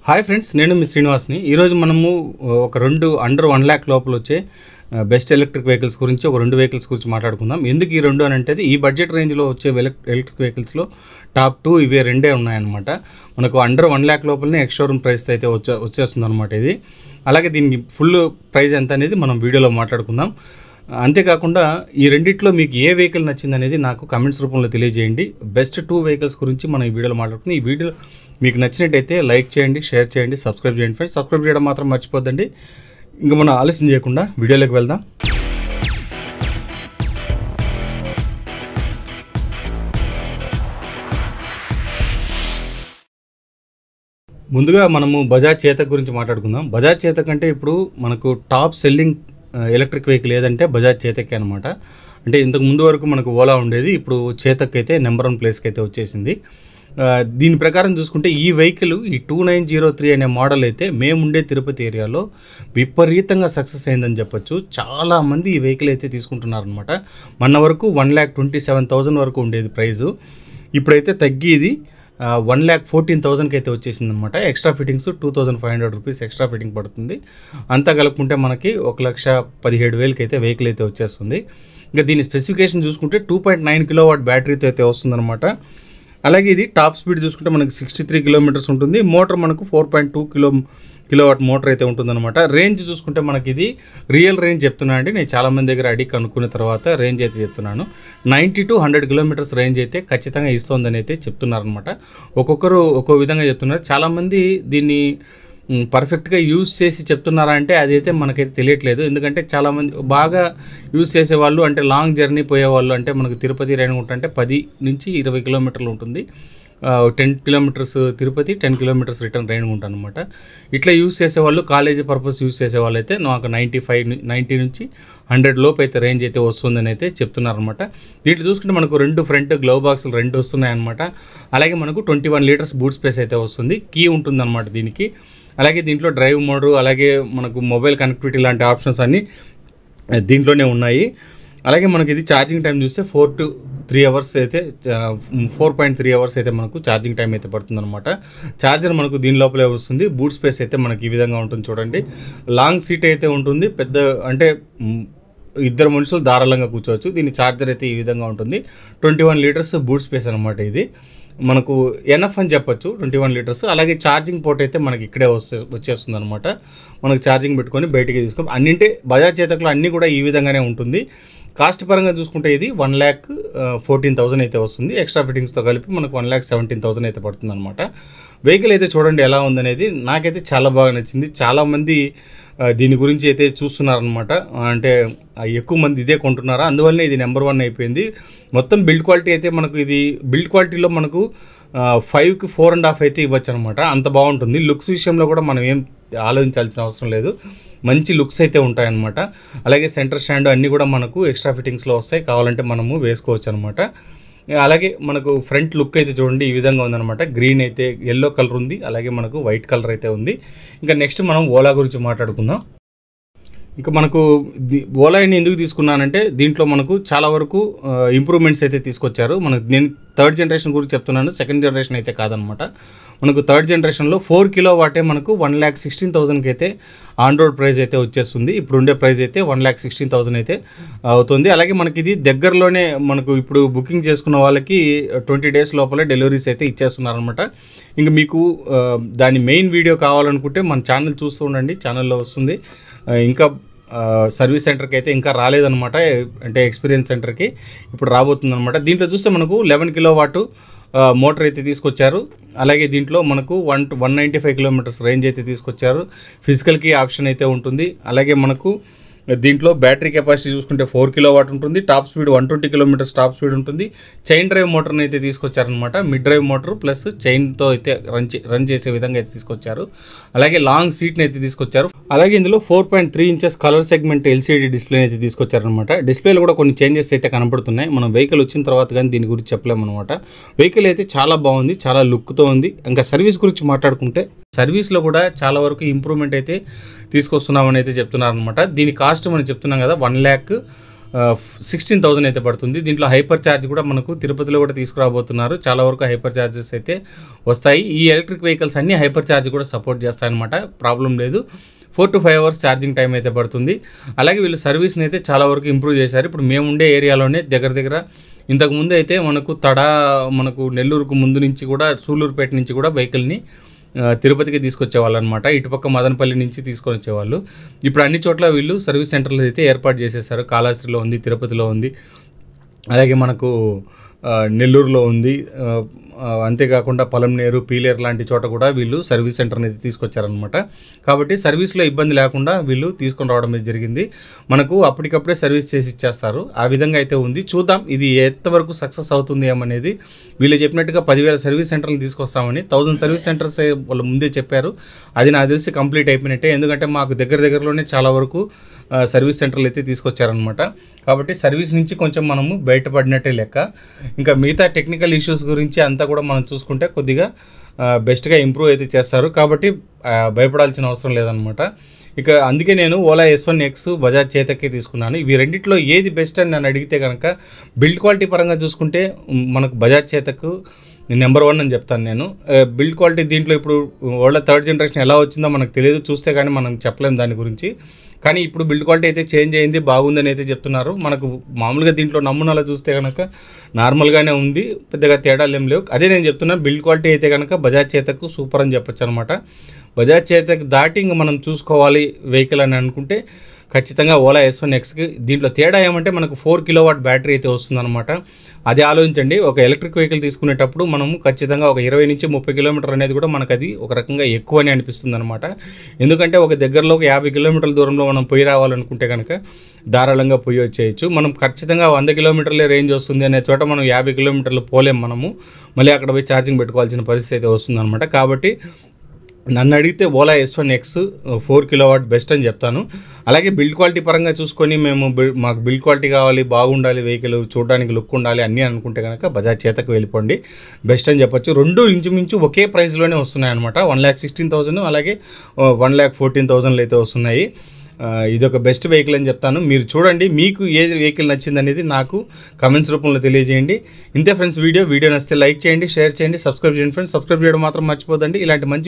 Hi friends, నేను మీ శ్రీనివాస్ని. ఈరోజు మనము ఒక రెండు అండర్ 1 lakh లోపల వచ్చే బెస్ట్ ఎలక్ట్రిక్ వెహికల్స్ గురించి ఒక రెండు వెహికల్స్ గురించి మాట్లాడుకుందాం. ఎందుకు ఈ రెండు అని అంటే ఈ బడ్జెట్ రేంజ్లో వచ్చే ఎలక్ట్రిక్ వెహికల్స్లో టాప్ 2 ఇవే రెండే ఉన్నాయన్నమాట. మనకు అండర్ 1 lakh లోపలనే ఎక్స్ షోరూమ్ ప్రైస్ అయితే వచ్చేస్తుంది అనమాట ఇది. అలాగే దీనికి ఫుల్ ప్రైస్ ఎంత అనేది మనం వీడియోలో మాట్లాడుకుందాం. అంతేకాకుండా ఈ రెండిట్లో మీకు ఏ వెహికల్ నచ్చింది అనేది నాకు కమెంట్స్ రూపంలో తెలియజేయండి. బెస్ట్ 2 వెహికల్స్ గురించి మనం ఈ వీడియోలో మాట్లాడుకుందాం. ఈ వీడియో మీకు నచ్చినట్టయితే లైక్ చేయండి, షేర్ చేయండి, సబ్స్క్రైబ్ చేయండి ఫ్రెండ్స్. సబ్స్క్రైబ్ చేయడం మాత్రం మర్చిపోద్దండి. ఇంకా మనం ఆలస్యం చేయకుండా వీడియోలోకి వెళ్దాం. ముందుగా మనము బజాజ్ చేతక్ గురించి మాట్లాడుకుందాం. బజాజ్ చేతక్ అంటే ఇప్పుడు మనకు టాప్ సెల్లింగ్ ఎలక్ట్రిక్ వెహికల్ ఏదంటే బజాజ్ చేతక్ అనమాట. అంటే ఇంతకు ముందు వరకు మనకు ఓలా ఉండేది, ఇప్పుడు చేతక్ అయితే నెంబర్ 1 ప్లేస్కి అయితే వచ్చేసింది. దీని ప్రకారం చూసుకుంటే ఈ వెహికల్ ఈ 2903 అనే మోడల్ అయితే మేముండే తిరుపతి ఏరియాలో విపరీతంగా సక్సెస్ అయిందని చెప్పొచ్చు. చాలామంది ఈ వెహికల్ అయితే తీసుకుంటున్నారనమాట. మొన్న వరకు 1,27,000 వరకు ఉండేది ప్రైజు. ఇప్పుడైతే తగ్గి ఇది 1,14,000కి అయితే వచ్చేసింది అనమాట. Extra fittings 2,500 rupees extra fitting పడుతుంది. అంతా కలుపుకుంటే మనకి 1,17,000కి అయితే వెహికల్ అయితే వచ్చేస్తుంది. ఇంకా దీని స్పెసిఫికేషన్ చూసుకుంటే 2.9 కిలోవాట్ బ్యాటరీతో అయితే వస్తుందన్నమాట. అలాగే ఇది టాప్ స్పీడ్ చూసుకుంటే మనకి 63 కిలోమీటర్స్ ఉంటుంది. మోటార్ మనకు 4.2 కిలోవాట్ మోటార్ అయితే ఉంటుందన్నమాట. రేంజ్ చూసుకుంటే మనకి ఇది రియల్ రేంజ్ చెప్తున్నాను అండి. నేను చాలామంది దగ్గర అడిగి కనుక్కున్న తర్వాత రేంజ్ అయితే చెప్తున్నాను. 90 to 100 కిలోమీటర్స్ రేంజ్ అయితే ఖచ్చితంగా ఇస్తుందని అయితే చెప్తున్నారనమాట. ఒక్కొక్కరు ఒక్కో విధంగా చెప్తున్నారు. చాలామంది దీన్ని పర్ఫెక్ట్గా యూజ్ చేసి చెప్తున్నారా అంటే అదైతే మనకైతే తెలియట్లేదు. ఎందుకంటే చాలామంది బాగా యూజ్ చేసేవాళ్ళు అంటే లాంగ్ జర్నీ పోయేవాళ్ళు అంటే మనకు తిరుపతి రేణిగుంట అంటే 10 నుంచి 20 కిలోమీటర్లు ఉంటుంది. 10 kilometres Tirupati, 10 kilometres return Renigunta అనమాట. ఇట్లా యూజ్ చేసేవాళ్ళు కాలేజీ పర్పస్ యూజ్ చేసేవాళ్ళు అయితే నాకు 90 నుంచి 100 లోపు అయితే రేంజ్ అయితే వస్తుందని అయితే చెప్తున్నారనమాట. దీంట్లో చూసుకుంటే మనకు రెండు ఫ్రంట్ గ్లవ్ బాక్సులు రెండు వస్తున్నాయన్నమాట. అలాగే మనకు 21 లీటర్స్ బూట్ స్పేస్ అయితే వస్తుంది. కీ ఉంటుందన్నమాట దీనికి. అలాగే దీంట్లో డ్రైవ్ మోడ్, అలాగే మనకు మొబైల్ కనెక్టివిటీ లాంటి ఆప్షన్స్ అన్నీ దీంట్లోనే ఉన్నాయి. అలాగే మనకి ఇది ఛార్జింగ్ టైం చూస్తే 4 to 3 అవర్స్ అయితే 4.3 అవర్స్ అయితే మనకు ఛార్జింగ్ టైం అయితే పడుతుందన్నమాట. ఛార్జర్ మనకు దీని లోపలే వస్తుంది. బూట్ స్పేస్ అయితే మనకి ఈ విధంగా ఉంటుంది చూడండి. లాంగ్ సీట్ అయితే ఉంటుంది. పెద్ద అంటే 2 మనుషులు ధారాళంగా కూర్చోవచ్చు. దీని ఛార్జర్ అయితే ఈ విధంగా ఉంటుంది. 21 లీటర్స్ బూట్ స్పేస్ అనమాట. ఇది మనకు ఎన్ఎఫ్ అని చెప్పొచ్చు 21 లీటర్స్. అలాగే ఛార్జింగ్ పోర్ట్ అయితే మనకి ఇక్కడే వచ్చేస్తుంది అనమాట. మనకు ఛార్జింగ్ పెట్టుకొని బయటికి తీసుకోవాలి. అన్నింటి బజాజ్ చేతకులో అన్నీ కూడా ఈ విధంగానే ఉంటుంది. కాస్ట్ పరంగా చూసుకుంటే ఇది 1,14,000 అయితే వస్తుంది. ఎక్స్ట్రా ఫిట్టింగ్స్తో కలిపి మనకు 1,17,000 అయితే పడుతుంది అనమాట. వెహికల్ అయితే చూడండి ఎలా ఉందనేది. నాకైతే చాలా బాగా నచ్చింది. చాలామంది దీని గురించి అయితే చూస్తున్నారనమాట. అంటే ఎక్కువ మంది ఇదే కొంటున్నారా, అందువల్లనే ఇది నెంబర్ 1 అయిపోయింది. మొత్తం బిల్డ్ క్వాలిటీ అయితే మనకు ఇది బిల్డ్ క్వాలిటీలో మనకు 5కి 4.5 అయితే ఇవ్వచ్చు అనమాట. అంత బాగుంటుంది. లుక్స్ విషయంలో కూడా మనం ఏం ఆలోచించాల్సిన అవసరం లేదు. మంచి లుక్స్ అయితే ఉంటాయన్నమాట. అలాగే సెంటర్ స్టాండ్ అన్నీ కూడా మనకు ఎక్స్ట్రా ఫిట్టింగ్స్లో వస్తాయి. కావాలంటే మనము వేసుకోవచ్చు అనమాట. అలాగే మనకు ఫ్రంట్ లుక్ అయితే చూడండి ఈ విధంగా ఉందన్నమాట. గ్రీన్ అయితే ఎల్లో కలర్ ఉంది, అలాగే మనకు వైట్ కలర్ అయితే ఉంది. ఇంకా నెక్స్ట్ మనం ఓలా గురించి మాట్లాడుకుందాం. ఇంకా మనకు ఓలాని ఎందుకు తీసుకున్నానంటే దీంట్లో మనకు చాలా వరకు ఇంప్రూవ్మెంట్స్ అయితే తీసుకొచ్చారు. నేను 3rd జనరేషన్ గురించి చెప్తున్నాను, 2nd జనరేషన్ అయితే కాదనమాట. మనకు 3rd జనరేషన్లో 4 కిలోవాటే మనకు 1,16,000కి అయితే ఆన్ రోడ్ ప్రైస్ అయితే వచ్చేస్తుంది. ఇప్పుడు ఉండే ప్రైస్ అయితే 1,16,000 అయితే అవుతుంది. అలాగే మనకి ఇది దగ్గరలోనే మనకు ఇప్పుడు బుకింగ్ చేసుకున్న వాళ్ళకి 20 డేస్ లోపలే డెలివరీస్ అయితే ఇచ్చేస్తున్నారనమాట. ఇంకా మీకు దాని మెయిన్ వీడియో కావాలనుకుంటే మన ఛానల్ చూస్తూ ఉండండి, ఛానల్లో వస్తుంది. ఇంకా సర్వీస్ సెంటర్కి అయితే ఇంకా రాలేదనమాట. అంటే ఎక్స్పీరియన్స్ సెంటర్కి ఇప్పుడు రాబోతుందన్నమాట. దీంట్లో చూస్తే మనకు 11 కిలోవాట్ మోటార్ అయితే తీసుకొచ్చారు. అలాగే దీంట్లో మనకు 195 కిలోమీటర్స్ రేంజ్ అయితే తీసుకొచ్చారు. ఫిజికల్కి ఆప్షన్ అయితే ఉంటుంది. అలాగే మనకు దీంట్లో బ్యాటరీ కెపాసిటీ చూసుకుంటే 4 కిలోవాట్ ఉంటుంది. Top speed 120 kilometres top speed ఉంటుంది. చైన్ డ్రైవ్ మోటార్ని అయితే తీసుకొచ్చారనమాట. మిడ్ డ్రైవ్ మోటార్ ప్లస్ చైన్తో అయితే రన్ చేసే విధంగా అయితే తీసుకొచ్చారు. అలాగే లాంగ్ సీట్ని అయితే తీసుకొచ్చారు. అలాగే ఇందులో 4.3 inches colour segment LCD display అయితే తీసుకొచ్చారనమాట. డిస్ప్లేలో కూడా కొన్ని చేంజెస్ అయితే కనపడుతున్నాయి. మనం వెహికల్ వచ్చిన తర్వాత కానీ దీని గురించి చెప్పలేమన్నమాట. వెహికల్ అయితే చాలా బాగుంది, చాలా లుక్తో ఉంది. ఇంకా సర్వీస్ గురించి మాట్లాడుకుంటే సర్వీస్లో కూడా చాలా వరకు ఇంప్రూవ్మెంట్ అయితే తీసుకొస్తున్నామని అయితే చెప్తున్నారనమాట. దీని కాస్ట్ మనం చెప్తున్నాం కదా 1,00,000 16,000 అయితే పడుతుంది. దీంట్లో హైపర్ ఛార్జ్ కూడా మనకు తిరుపతిలో కూడా తీసుకురాబోతున్నారు. చాలా వరకు హైపర్ ఛార్జెస్ అయితే వస్తాయి. ఈ ఎలక్ట్రిక్ వెహికల్స్ అన్నీ హైపర్ ఛార్జ్ కూడా సపోర్ట్ చేస్తాయన్నమాట, ప్రాబ్లం లేదు. 4 to 5 అవర్స్ ఛార్జింగ్ టైం అయితే పడుతుంది. అలాగే వీళ్ళు సర్వీస్ని అయితే చాలా వరకు ఇంప్రూవ్ చేశారు. ఇప్పుడు మేము ఉండే ఏరియాలోనే దగ్గర ఇంతకుముందు అయితే మనకు నెల్లూరుకు ముందు నుంచి కూడా సూళ్ళూరుపేట నుంచి కూడా వెహికల్ని తిరుపతికి తీసుకొచ్చేవాళ్ళు అనమాట. ఇటుపక్క మదనపల్లి నుంచి తీసుకొని వచ్చేవాళ్ళు. ఇప్పుడు అన్ని చోట్ల వీళ్ళు సర్వీస్ సెంటర్లు అయితే ఏర్పాటు చేసేసారు. కాళహస్తిలో ఉంది, తిరుపతిలో ఉంది, అలాగే మనకు నెల్లూరులో ఉంది. అంతేకాకుండా పలంనేరు, పీలేరు లాంటి చోట కూడా వీళ్ళు సర్వీస్ సెంటర్ని అయితే తీసుకొచ్చారనమాట. కాబట్టి సర్వీస్లో ఇబ్బంది లేకుండా వీళ్ళు తీసుకొని రావడం అయితే జరిగింది. మనకు అప్పటికప్పుడే సర్వీస్ చేసి ఇచ్చేస్తారు. ఆ విధంగా అయితే ఉంది. చూద్దాం ఇది ఎంతవరకు సక్సెస్ అవుతుంది ఏమనేది. వీళ్ళు చెప్పినట్టుగా 10,000 సర్వీస్ సెంటర్లు తీసుకొస్తామని 1000 సర్వీస్ సెంటర్స్ వాళ్ళు ముందే చెప్పారు. అది నాకు తెలిసి కంప్లీట్ అయిపోయినట్టే. ఎందుకంటే మాకు దగ్గరలోనే చాలా వరకు సర్వీస్ సెంటర్లు అయితే తీసుకొచ్చారనమాట. కాబట్టి సర్వీస్ నుంచి కొంచెం మనము బయటపడినట్టే లెక్క. ఇంకా మిగతా టెక్నికల్ ఇష్యూస్ గురించి అంతా కూడా మనం చూసుకుంటే కొద్దిగా బెస్ట్గా ఇంప్రూవ్ అయితే చేస్తారు. కాబట్టి భయపడాల్సిన అవసరం లేదనమాట. ఇక అందుకే నేను ఓలా S1X, బజాజ్ చేతక్కే తీసుకున్నాను. ఇవి రెండిట్లో ఏది బెస్ట్ అని నన్ను అడిగితే కనుక బిల్డ్ క్వాలిటీ పరంగా చూసుకుంటే మనకు బజాజ్ చేతక్ నెంబర్ 1 అని చెప్తాను నేను. బిల్డ్ క్వాలిటీ దీంట్లో ఇప్పుడు ఓలా 3rd జనరేషన్ ఎలా వచ్చిందో మనకు తెలియదు, చూస్తే కానీ మనం చెప్పలేము దాని గురించి. కానీ ఇప్పుడు బిల్డ్ క్వాలిటీ అయితే చేంజ్ అయింది, బాగుందని అయితే చెప్తున్నారు. మనకు మామూలుగా దీంట్లో నమూనాలో చూస్తే కనుక నార్మల్గానే ఉంది, పెద్దగా తేడాలు ఏం లేవు. అదే నేను చెప్తున్నా, బిల్డ్ క్వాలిటీ అయితే కనుక బజాజ్ చేతక్ సూపర్ అని చెప్పొచ్చు అనమాట. బజాజ్ చేతక్ దాటి మనం చూసుకోవాలి వెహికల్ అని అనుకుంటే ఖచ్చితంగా ఓలా S1Xకి. దీంట్లో తేడా ఏమంటే మనకు 4 కిలోవాట్ బ్యాటరీ అయితే వస్తుందన్నమాట. అది ఆలోచించండి. ఒక ఎలక్ట్రిక్ వెహికల్ తీసుకునేటప్పుడు మనము ఖచ్చితంగా ఒక 20 నుంచి 30 కిలోమీటర్ అనేది కూడా మనకు అది ఒక రకంగా ఎక్కువ అని అనిపిస్తుంది అనమాట. ఎందుకంటే ఒక దగ్గరలో ఒక 50 కిలోమీటర్ల దూరంలో మనం పోయి రావాలనుకుంటే కనుక ధారాళంగా పోయి వచ్చేయచ్చు. మనం ఖచ్చితంగా 100 కిలోమీటర్లే రేంజ్ వస్తుంది అనే చోట మనం 50 కిలోమీటర్లు పోలేం. మనము మళ్ళీ అక్కడ పోయి ఛార్జింగ్ పెట్టుకోవాల్సిన పరిస్థితి అయితే వస్తుంది అనమాట. కాబట్టి నన్ను అడిగితే ఓలా S1X 4 కిలోవాట్ బెస్ట్ అని చెప్తాను. అలాగే బిల్డ్ క్వాలిటీ పరంగా చూసుకొని మాకు బిల్డ్ క్వాలిటీ కావాలి, బాగుండాలి, వెహికల్ చూడడానికి లుక్ ఉండాలి అన్నీ అనుకుంటే కనుక బజాజ్ చేతకు వెళ్ళిపోండి, బెస్ట్ అని చెప్పొచ్చు. రెండు ఇంచుమించు ఒకే ప్రైస్లోనే వస్తున్నాయి అనమాట. 1,16,000 అలాగే 1,14,000 అయితే వస్తున్నాయి. ఇదొక బెస్ట్ వెహికల్ అని చెప్తాను. మీరు చూడండి, మీకు ఏ వెహికల్ నచ్చింది అనేది నాకు కమెంట్స్ రూపంలో తెలియజేయండి. ఇంతే ఫ్రెండ్స్, వీడియో నచ్చితే లైక్ చేయండి, షేర్ చేయండి, సబ్స్క్రైబ్ చేయండి ఫ్రెండ్స్. సబ్స్క్రైబ్ చేయడం మాత్రం మర్చిపోదండి. ఇలాంటి మంచి